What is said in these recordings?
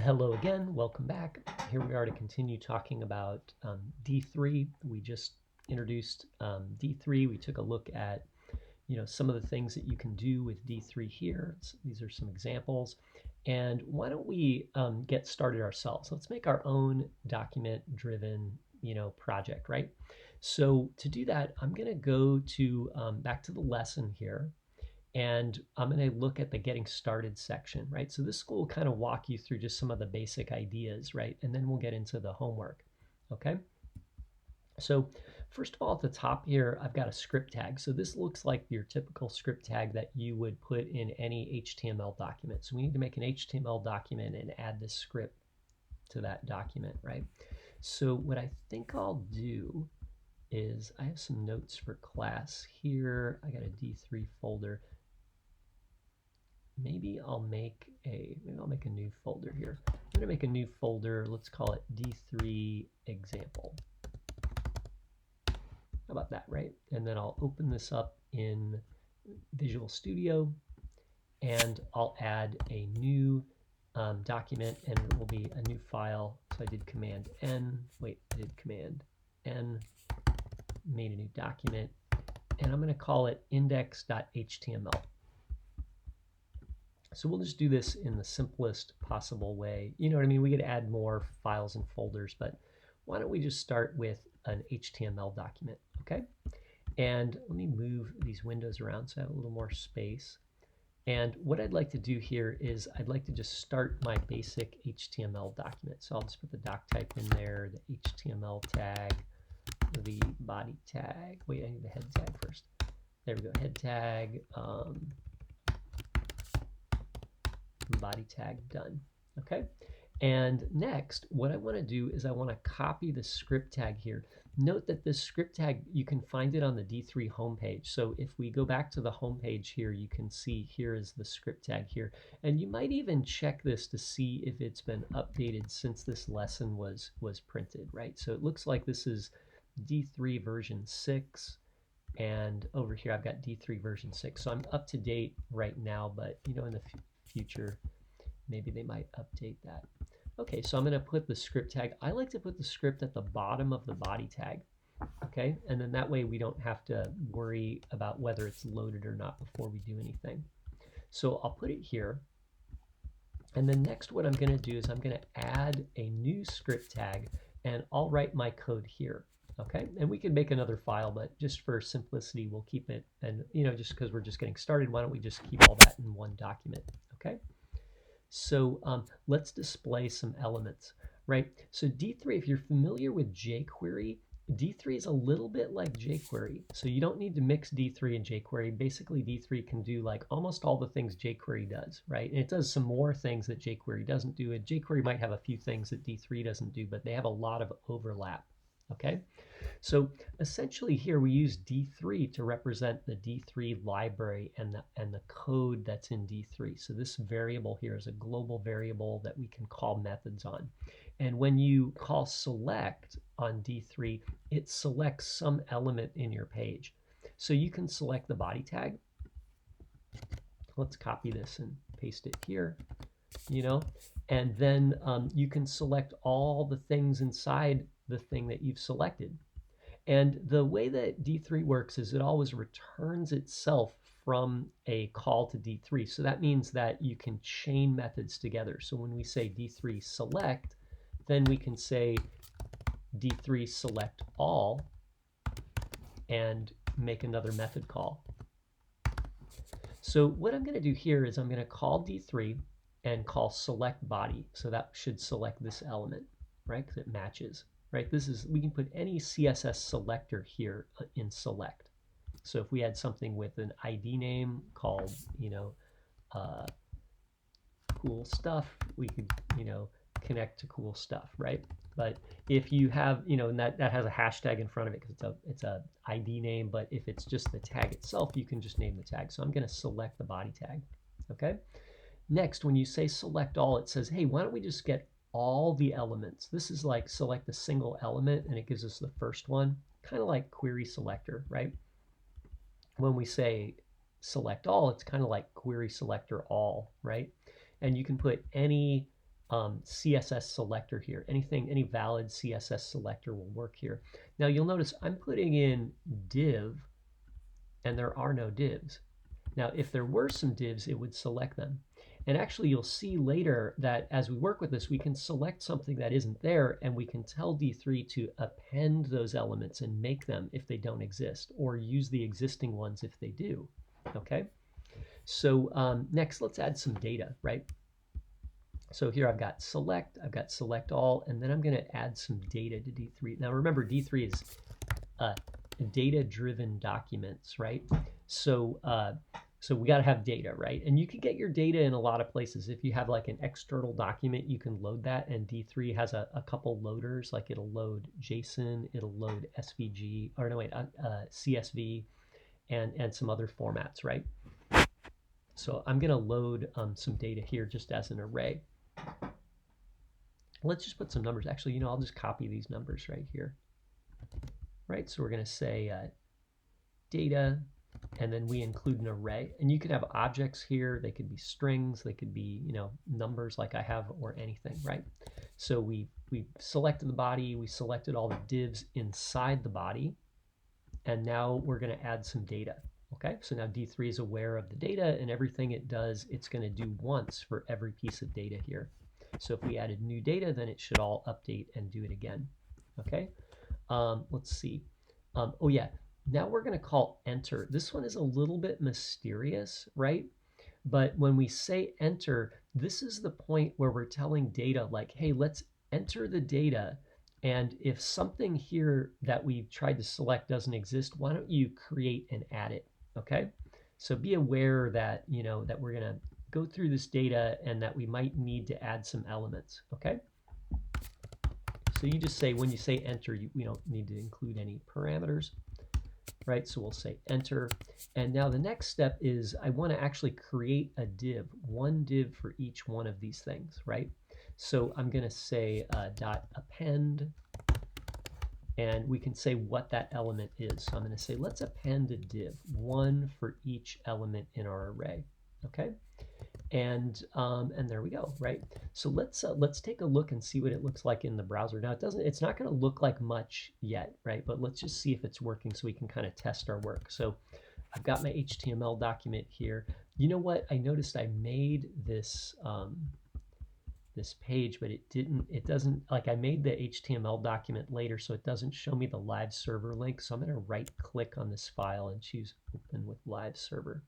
Hello again, welcome back. Here we are to continue talking about D3. We just introduced D3. We took a look at some of the things that you can do with D3 here. These are some examples. And why don't we get started ourselves? Let's make our own document-driven project, right? So to do that, I'm going to go to back to the lesson here. And I'm going to look at the getting started section, right? So this will kind of walk you through just some of the basic ideas, right? And then we'll get into the homework, okay? So first of all, at the top here, I've got a script tag. So this looks like your typical script tag that you would put in any HTML document. So we need to make an HTML document and add this script to that document, right? So what I think I'll do is I have some notes for class here. I got a D3 folder. Maybe I'll make a new folder here. I'm going to make a new folder. Let's call it D3 example. How about that, right? And then I'll open this up in Visual Studio, and I'll add a new document, and it will be a new file. So I did Command N. Wait, I did Command N. Made a new document, and I'm going to call it index.html. So we'll just do this in the simplest possible way. You know what I mean? We could add more files and folders, but why don't we just start with an HTML document, okay? And let me move these windows around so I have a little more space. And what I'd like to do here is I'd like to just start my basic HTML document. So I'll just put the doc type in there, the HTML tag, the body tag. Wait, I need the head tag first. There we go, head tag. Body tag done. Okay, and next what I want to do is I want to copy the script tag here. Note that this script tag, you can find it on the D3 homepage. So if we go back to the homepage here, you can see here is the script tag here, and you might even check this to see if it's been updated since this lesson was printed, right? So it looks like this is D3 version 6, and over here I've got D3 version 6. So I'm up to date right now, but in the future maybe they might update that. Okay, so I'm going to put the script tag. I like to put the script at the bottom of the body tag, okay? And then that way we don't have to worry about whether it's loaded or not before we do anything. So I'll put it here, and then next what I'm going to do is I'm going to add a new script tag, and I'll write my code here. Okay, and we can make another file, but just for simplicity, we'll keep it, and just because we're just getting started, why don't we just keep all that in one document, okay? So let's display some elements, right? So D3, if you're familiar with jQuery, D3 is a little bit like jQuery, so you don't need to mix D3 and jQuery. Basically, D3 can do like almost all the things jQuery does, right? And it does some more things that jQuery doesn't do, and jQuery might have a few things that D3 doesn't do, but they have a lot of overlap, okay? So essentially here we use D3 to represent the D3 library and the code that's in D3. So this variable here is a global variable that we can call methods on. And when you call select on D3, it selects some element in your page. So you can select the body tag. Let's copy this and paste it here, and then you can select all the things inside the thing that you've selected. And the way that D3 works is it always returns itself from a call to D3. So that means that you can chain methods together. So when we say D3 select, then we can say D3 select all and make another method call. So what I'm going to do here is I'm going to call D3 and call select body. So that should select this element, right? Because it matches. Right, we can put any CSS selector here in select. So if we had something with an ID name called, cool stuff, we could, connect to cool stuff, right? But if you have, and that has a hashtag in front of it because it's a ID name, but if it's just the tag itself, you can just name the tag. So I'm going to select the body tag, okay? Next, when you say select all, it says, hey, why don't we just get all the elements. This is like select a single element and it gives us the first one, kind of like query selector, right? When we say select all, it's kind of like query selector all, right? And you can put any CSS selector here. Any valid CSS selector will work here. Now you'll notice I'm putting in div, and there are no divs. Now, if there were some divs, it would select them. And actually, you'll see later that as we work with this, we can select something that isn't there, and we can tell D3 to append those elements and make them if they don't exist, or use the existing ones if they do. Okay? So next, let's add some data, right? So here I've got select all, and then I'm going to add some data to D3. Now remember, D3 is data-driven documents, right? So we got to have data, right? And you can get your data in a lot of places. If you have like an external document, you can load that, and D3 has a couple loaders, like it'll load JSON, it'll load SVG, or no wait, CSV, and some other formats, right? So I'm going to load some data here just as an array. Let's just put some numbers. Actually, I'll just copy these numbers right here. Right, so we're going to say data, and then we include an array. And you could have objects here. They could be strings. They could be, numbers like I have, or anything, right? So we selected the body. We selected all the divs inside the body. And now we're going to add some data. Okay, so now D3 is aware of the data, and everything it does, it's going to do once for every piece of data here. So if we added new data, then it should all update and do it again. Okay, let's see. Oh yeah, now we're going to call enter. This one is a little bit mysterious, right? But when we say enter, this is the point where we're telling data like, hey, let's enter the data. And if something here that we've tried to select doesn't exist, why don't you create and add it? Okay, so be aware that that we're going to go through this data and that we might need to add some elements. Okay, so you just say, when you say enter, we don't need to include any parameters, right? So we'll say enter, and now the next step is I want to actually create a div, one div for each one of these things, right? So I'm going to say dot append. And we can say what that element is. So I'm going to say, let's append a div, one for each element in our array. Okay, and there we go, right? So let's take a look and see what it looks like in the browser. Now it's not going to look like much yet, right? But let's just see if it's working so we can kind of test our work. So I've got my HTML document here. You know what? I noticed I made this this page, but it doesn't, like, I made the HTML document later, so it doesn't show me the live server link. So I'm going to right click on this file and choose open with live server.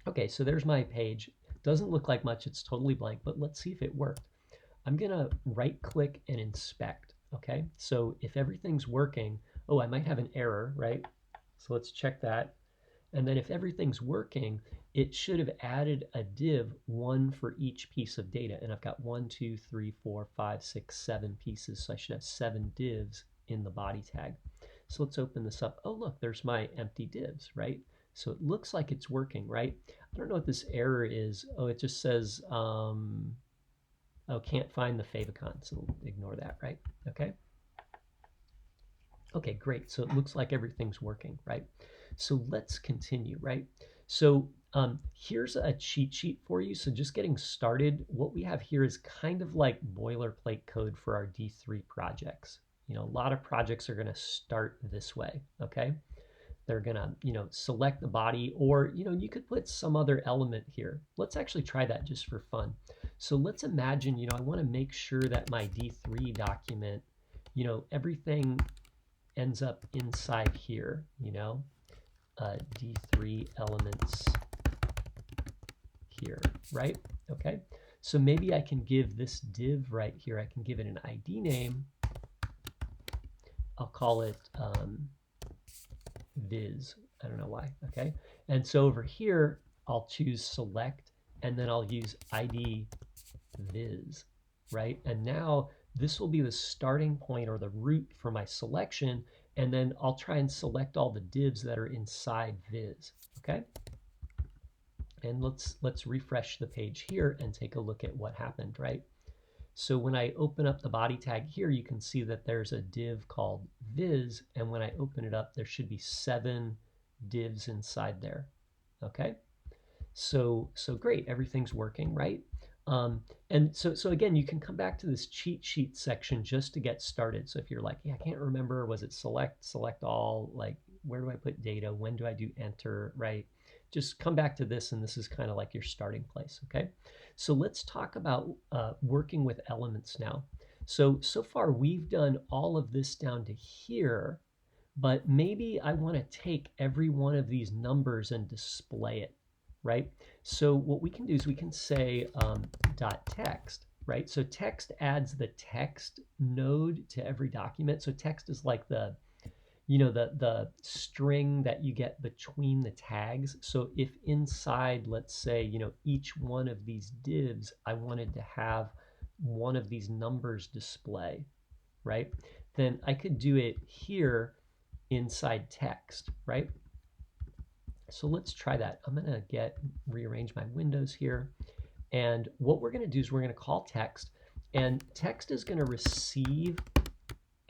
Okay, so there's my page. Doesn't look like much, it's totally blank, but let's see if it worked. I'm going to right click and inspect. Okay, so if everything's working, oh, I might have an error, right? So let's check that. And then if everything's working, it should have added a div, one for each piece of data. And I've got 1, 2, 3, 4, 5, 6, 7 pieces. So I should have 7 divs in the body tag. So let's open this up. Oh, look, there's my empty divs, right? So it looks like it's working, right? I don't know what this error is. Oh, it just says, oh, can't find the favicon. So ignore that, right? Okay. Okay, great. So it looks like everything's working, right? So let's continue, right? So here's a cheat sheet for you. So just getting started, what we have here is kind of like boilerplate code for our D3 projects. A lot of projects are going to start this way, okay? They're going to, select the body, or, you could put some other element here. Let's actually try that just for fun. So let's imagine, I want to make sure that my D3 document, everything ends up inside here, D3 elements here, right? Okay, so maybe I can give this div right here, I can give it an ID name. I'll call it viz. I don't know why, okay? And so over here, I'll choose select, and then I'll use ID viz, right? And now this will be the starting point or the root for my selection, and then I'll try and select all the divs that are inside viz, okay? And let's refresh the page here and take a look at what happened, right? So when I open up the body tag here, you can see that there's a div called viz, and when I open it up, there should be 7 divs inside there, okay? So great, everything's working, right? And so again, you can come back to this cheat sheet section just to get started. So if you're like, yeah, I can't remember, was it select all, like where do I put data, when do I do enter, right? Just come back to this, and this is kind of like your starting place, okay? So let's talk about working with elements now. So far we've done all of this down to here, but maybe I want to take every one of these numbers and display it, right? So what we can do is we can say dot text, right? So text adds the text node to every document. So text is like the the string that you get between the tags. So if inside, let's say, each one of these divs, I wanted to have one of these numbers display, right? Then I could do it here inside text, right? So let's try that. I'm gonna rearrange my windows here. And what we're gonna do is we're gonna call text, and text is gonna receive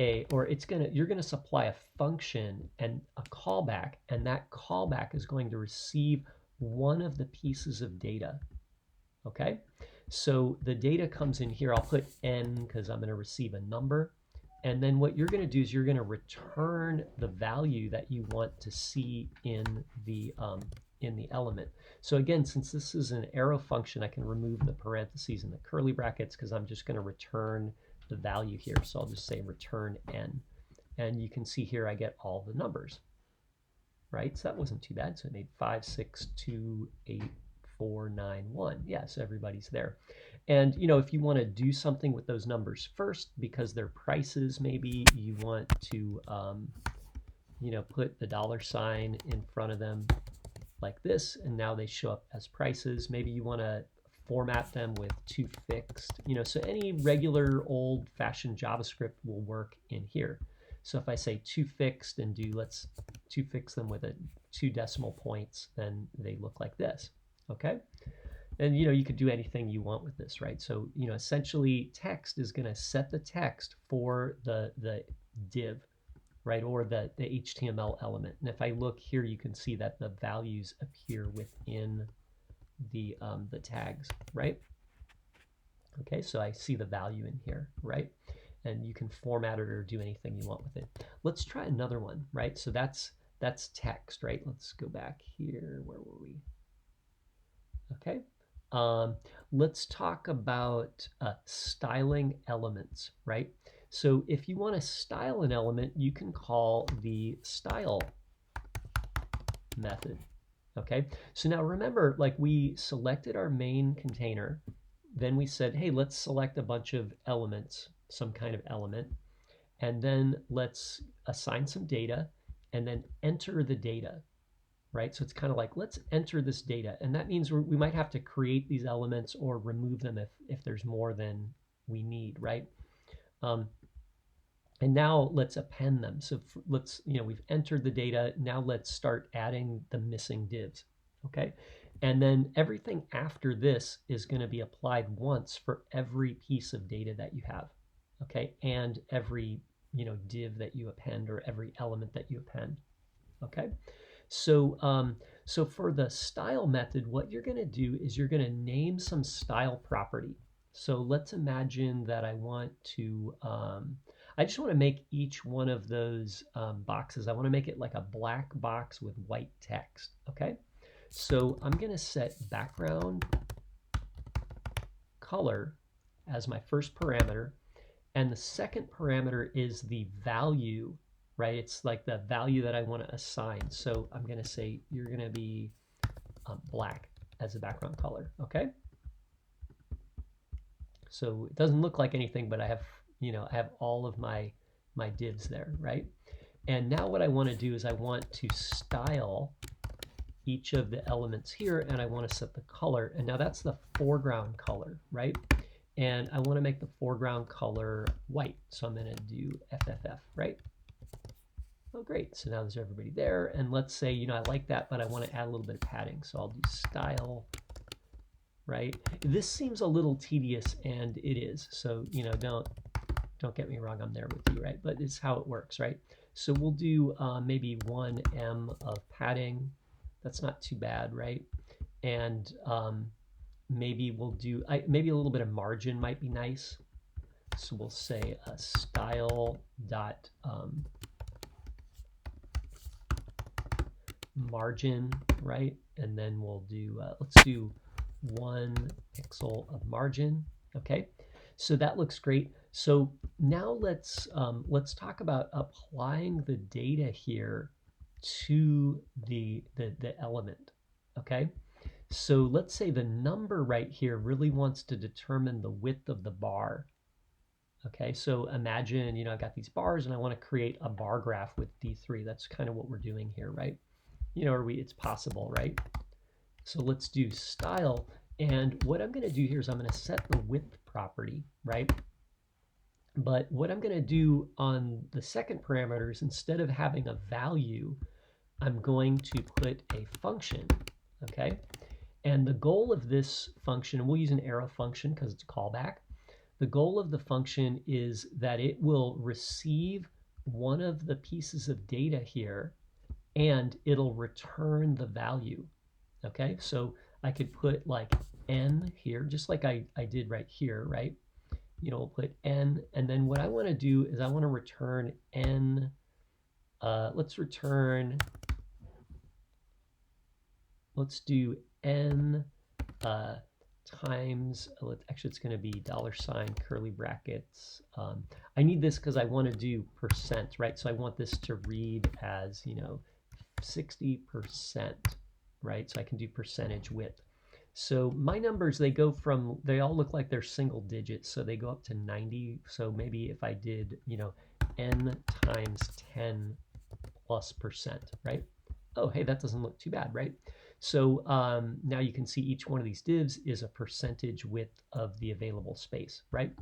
you're gonna supply a function and a callback, and that callback is going to receive one of the pieces of data, okay? So the data comes in here. I'll put n because I'm gonna receive a number. And then what you're going to do is you're going to return the value that you want to see in the element. So again, since this is an arrow function, I can remove the parentheses and the curly brackets because I'm just going to return the value here. So I'll just say return n. And you can see here I get all the numbers, right? So that wasn't too bad. So it made 5, 6, 2, 8, 4, 9, 1. Yeah, so everybody's there. And if you want to do something with those numbers first, because they're prices, maybe you want to put the $ in front of them like this, and now they show up as prices. Maybe you want to format them with toFixed. So any regular old-fashioned JavaScript will work in here. So if I say toFixed and let's toFix them with 2 decimal points, then they look like this, okay? And you could do anything you want with this, right? So essentially text is going to set the text for the div, right, or the HTML element. And if I look here, you can see that the values appear within the tags, right? Okay, so I see the value in here, right? And you can format it or do anything you want with it. Let's try another one, right? So that's text, right? Let's go back here. Where were we? Okay. Let's talk about styling elements, right? So if you want to style an element, you can call the style method, okay? So now remember, like we selected our main container, then we said, hey, let's select a bunch of elements, some kind of element, and then let's assign some data, and then enter the data. Right? So it's kind of like, let's enter this data. And that means we might have to create these elements or remove them if there's more than we need, right? And now let's append them. So we've entered the data. Now let's start adding the missing divs, okay? And then everything after this is going to be applied once for every piece of data that you have, okay? And every, div that you append or every element that you append, okay? So, so for the style method, what you're going to do is you're going to name some style property. So let's imagine that I want to, I just want to make each one of those boxes, I want to make it like a black box with white text, okay? So I'm going to set background color as my first parameter, and the second parameter is the value, right? It's like the value that I want to assign. So I'm going to say you're going to be black as a background color, okay? So it doesn't look like anything, but I have, I have all of my divs there, right? And now what I want to do is I want to style each of the elements here, and I want to set the color. And now that's the foreground color, right? And I want to make the foreground color white. So I'm going to do FFF, right? Oh, great. So now there's everybody there. And let's say, I like that, but I want to add a little bit of padding. So I'll do style, right? This seems a little tedious, and it is. So, don't get me wrong, I'm there with you, right? But it's how it works, right? So we'll do maybe 1 em of padding. That's not too bad, right? and maybe we'll do, maybe a little bit of margin might be nice. So we'll say a style dot margin, right? And then we'll do, let's do 1 pixel of margin, okay? So that looks great. So now let's talk about applying the data here to the element, okay? So let's say the number right here really wants to determine the width of the bar. Okay, so imagine, you know, I've got these bars and I want to create a bar graph with D3. That's kind of what we're doing here, right? You know, it's possible, right? So let's do style. And what I'm going to do here is I'm going to set the width property, right? But what I'm going to do on the second parameter is instead of having a value, I'm going to put a function, okay? And the goal of this function, and we'll use an arrow function because it's a callback. The goal of the function is that it will receive one of the pieces of data here and it'll return the value. Okay, so I could put like n here, just like I did right here, right? You know, we'll put n, and then what I want to do is I want to return n. Let's do n times, actually it's going to be $ curly brackets. I need this because I want to do percent, right? So I want this to read as, you know, 60%, right? So I can do percentage width. So my numbers, they all look like they're single digits, so they go up to 90. So maybe if I did, you know, n times 10 plus percent, right? Oh, hey, that doesn't look too bad, right? So now you can see each one of these divs is a percentage width of the available space, right?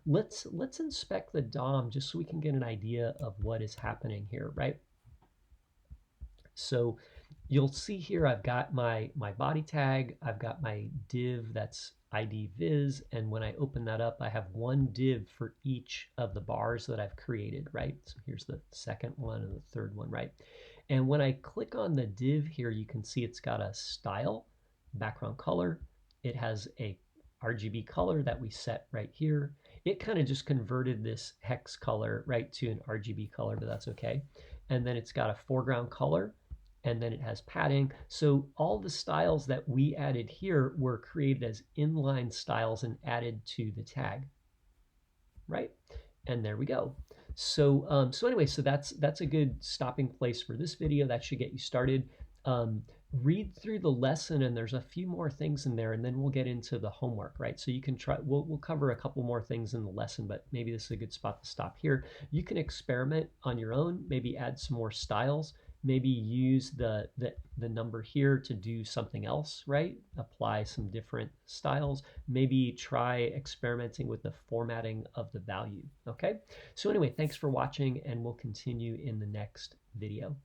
Let's inspect the DOM just so we can get an idea of what is happening here, right? So you'll see here I've got my body tag, I've got my div that's ID viz, and when I open that up, I have one div for each of the bars that I've created, right? So here's the second one and the third one, right? And when I click on the div here, you can see it's got a style, background color. It has a RGB color that we set right here. It kind of just converted this hex color right to an RGB color, but that's okay. And then it's got a foreground color, and then it has padding. So all the styles that we added here were created as inline styles and added to the tag, right? And there we go. So anyway, so that's a good stopping place for this video. That should get you started. Read through the lesson, and there's a few more things in there, and then we'll get into the homework, right? So you can try, we'll cover a couple more things in the lesson, but maybe this is a good spot to stop here. You can experiment on your own, maybe add some more styles, maybe use the number here to do something else, right? Apply some different styles. Maybe try experimenting with the formatting of the value, okay? So anyway, thanks for watching, and we'll continue in the next video.